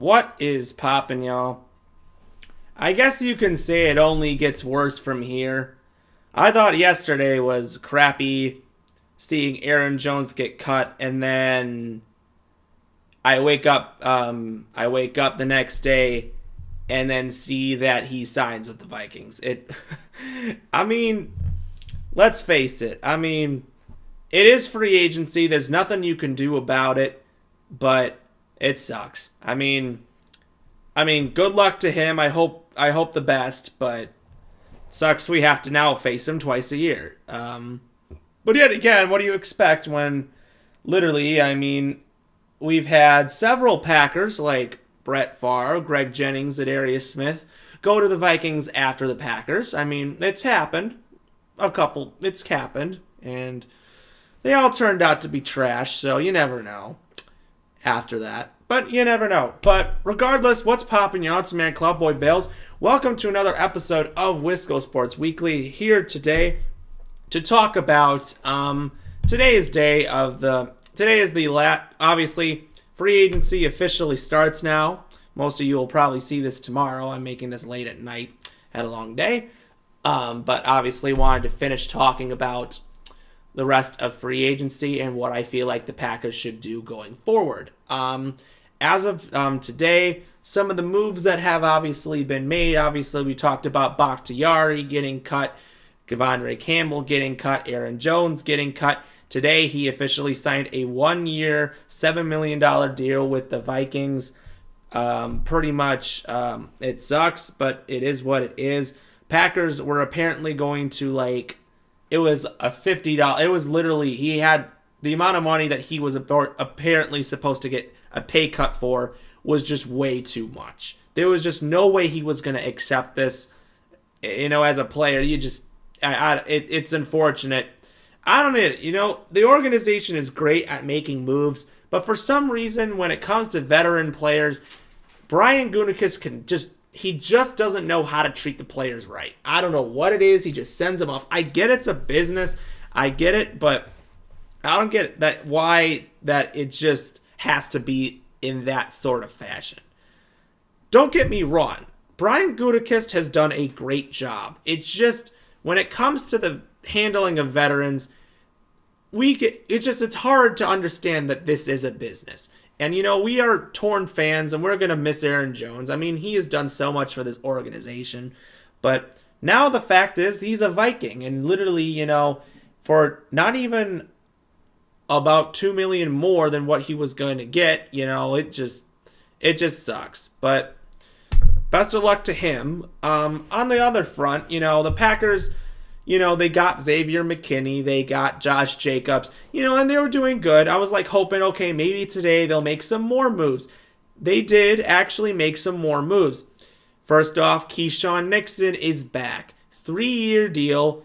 What is poppin', y'all? I guess you can say it only gets worse from here. I thought yesterday was crappy seeing Aaron Jones get cut, and then I wake up the next day and then see that he signs with the Vikings. I mean, let's face it. I mean, it is free agency. There's nothing you can do about it, but it sucks. I mean, good luck to him. I hope the best, but it sucks we have to now face him twice a year. But yet again, what do you expect when literally, we've had several Packers like Brett Favre, Greg Jennings, and Darius Smith go to the Vikings after the Packers. I mean, it's happened. It's happened. And they all turned out to be trash, so you never know after that. But you never know. But regardless, what's poppin', your Odds Man Club Boy Bales? Welcome to another episode of Wisco Sports Weekly here today to talk about today is obviously free agency officially starts now. Most of you will probably see this tomorrow. I'm making this late at night. Had a long day. But obviously wanted to finish talking about the rest of free agency and what I feel like the Packers should do going forward. As of today, some of the moves that have obviously been made. Obviously, we talked about Bakhtiari getting cut, Devondre Campbell getting cut, Aaron Jones getting cut. Today, he officially signed a 1-year, $7 million deal with the Vikings. Pretty much, it sucks, but it is what it is. Packers were apparently going to, it was a $50. It was literally, he had the amount of money that he was apparently supposed to get a pay cut for was just way too much. There was just no way he was going to accept this. As a player, it's unfortunate. I don't know. The organization is great at making moves, but for some reason, when it comes to veteran players, Brian Gutekunst he just doesn't know how to treat the players right. I don't know what it is. He just sends them off. I get it's a business. I get it, but I don't get why it just has to be in that sort of fashion. Don't get me wrong. Brian Gutekunst has done a great job. It's just when it comes to the handling of veterans, it's hard to understand that this is a business. And, we are torn fans, and we're going to miss Aaron Jones. He has done so much for this organization. But now the fact is he's a Viking. And literally, for not even about $2 million more than what he was going to get, it just sucks. But best of luck to him. On the other front, the Packers, they got Xavier McKinney, they got Josh Jacobs, and they were doing good. I was hoping, okay, maybe today they'll make some more moves. They did actually make some more moves. First off, KEISEAN NIXON is back. 3-year deal,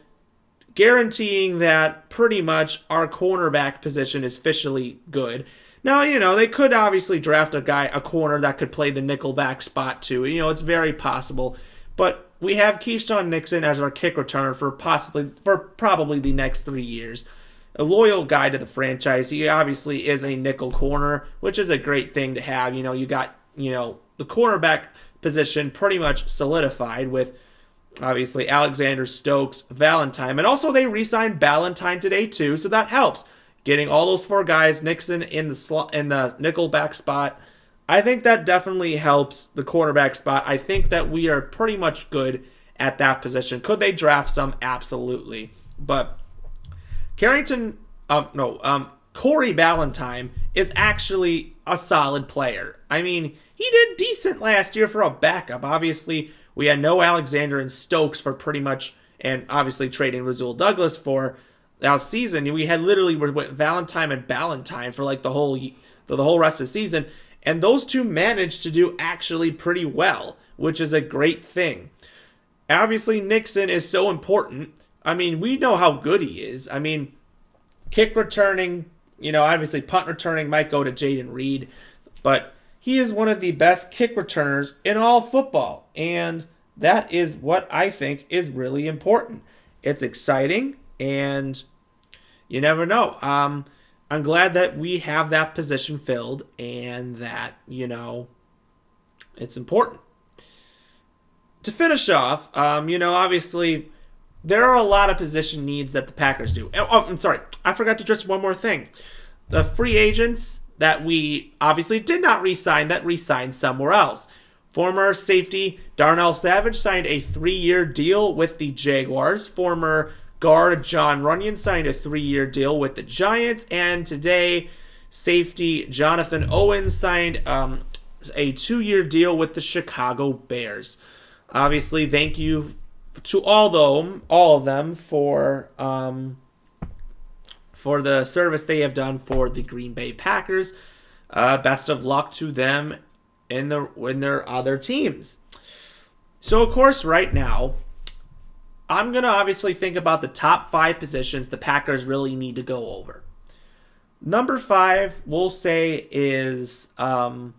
guaranteeing that pretty much our cornerback position is officially good. Now, they could obviously draft a corner that could play the nickelback spot too. It's very possible. But we have KEISEAN NIXON as our kick returner for probably the next 3 years. A loyal guy to the franchise. He obviously is a nickel corner, which is a great thing to have. You got, the cornerback position pretty much solidified with obviously Alexander, Stokes, Valentine. And also they re-signed Ballentine today too, so that helps. Getting all those 4 guys, NIXON in the nickelback spot, I think that definitely helps the cornerback spot. I think that we are pretty much good at that position. Could they draft some? Absolutely. But Corey Ballentine is actually a solid player. He did decent last year for a backup. Obviously, we had no Alexander and Stokes for pretty much, and obviously trading Rasul Douglas for that season. We had literally with Valentine and Ballentine for the whole rest of the season. And those two managed to do actually pretty well, which is a great thing. Obviously, NIXON is so important. We know how good he is. Kick returning, obviously punt returning might go to Jaden Reed, but he is one of the best kick returners in all football. And that is what I think is really important. It's exciting, and you never know. I'm glad that we have that position filled and that, It's important. To finish off, obviously there are a lot of position needs that the Packers do. Oh, I'm sorry. I forgot to address one more thing. The free agents that we obviously did not re-sign, that re-signed somewhere else. Former safety Darnell Savage signed a 3-year deal with the Jaguars. Former guard John Runyon signed a 3-year deal with the Giants. And today, safety Jonathan Owens signed a 2-year deal with the Chicago Bears. Obviously, thank you to all of them for the service they have done for the Green Bay Packers. Best of luck to them in their other teams. So, of course, right now, I'm going to obviously think about the top 5 positions the Packers really need to go over. Number 5, we'll say, is the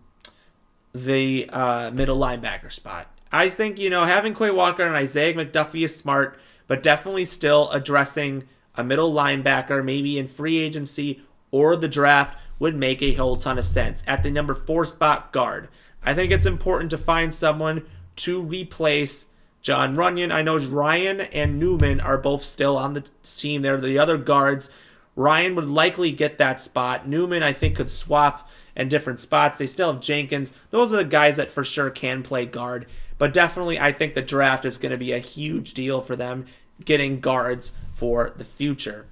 middle linebacker spot. I think, having Quay Walker and Isaiah McDuffie is smart, but definitely still addressing a middle linebacker, maybe in free agency or the draft, would make a whole ton of sense. At the number 4 spot, guard. I think it's important to find someone to replace John Runyon. I know Ryan and Newman are both still on the team. They're the other guards. Ryan would likely get that spot. Newman, I think, could swap in different spots. They still have Jenkins. Those are the guys that for sure can play guard. But definitely, I think the draft is going to be a huge deal for them, getting guards for the future.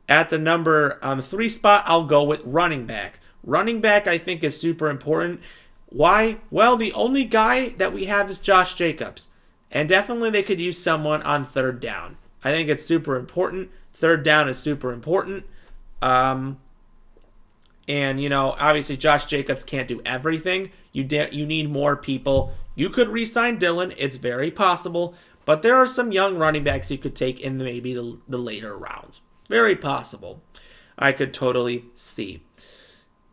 At the number 3 spot, I'll go with running back. Running back, I think, is super important. Why? Well, the only guy that we have is Josh Jacobs. And definitely they could use someone on 3rd down. I think it's super important. 3rd down is super important. And, obviously Josh Jacobs can't do everything. You need more people. You could re-sign Dylan. It's very possible. But there are some young running backs you could take in maybe the later rounds. Very possible. I could totally see.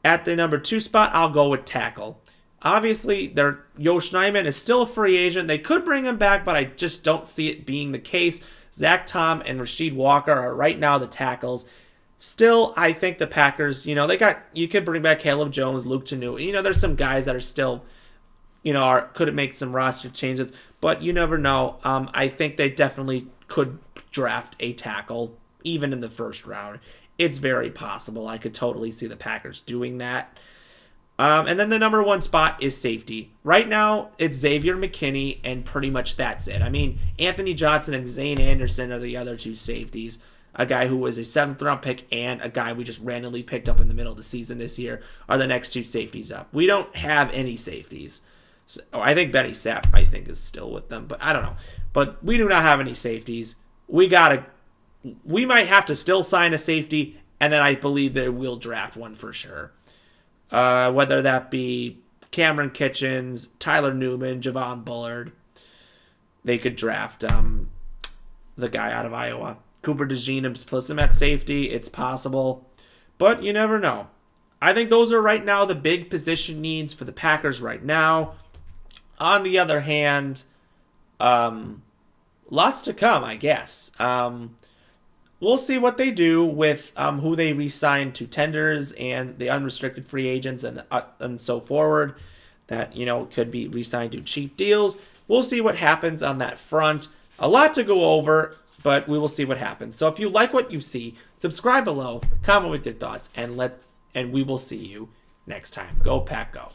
At the number 2 spot, I'll go with tackle. Obviously, Yosh Nijman is still a free agent. They could bring him back, but I just don't see it being the case. Zach Tom and Rasheed Walker are right now the tackles. Still, I think the Packers, you could bring back Caleb Jones, Luke Tanu. There's some guys that are still, could make some roster changes, but you never know. I think they definitely could draft a tackle, even in the 1st round. It's very possible. I could totally see the Packers doing that. And then the number 1 spot is safety. Right now, it's Xavier McKinney, and pretty much that's it. I mean, Anthony Johnson and Zane Anderson are the other 2 safeties. A guy who was a 7th-round pick and a guy we just randomly picked up in the middle of the season this year are the next 2 safeties up. We don't have any safeties. So, I think Benny Sapp, is still with them, but I don't know. But we do not have any safeties. We might have to still sign a safety, and then I believe they will draft one for sure. Whether that be Cameron Kitchens, Tyler Newman, Javon Bullard. They could draft the guy out of Iowa. Cooper DeJean, puts him at safety. It's possible. But you never know. I think those are right now the big position needs for the Packers right now. On the other hand, lots to come, I guess. We'll see what they do with who they re-sign to tenders and the unrestricted free agents and so forward that, could be re-signed to cheap deals. We'll see what happens on that front. A lot to go over, but we will see what happens. So if you like what you see, subscribe below, comment with your thoughts, and we will see you next time. Go Pack Go.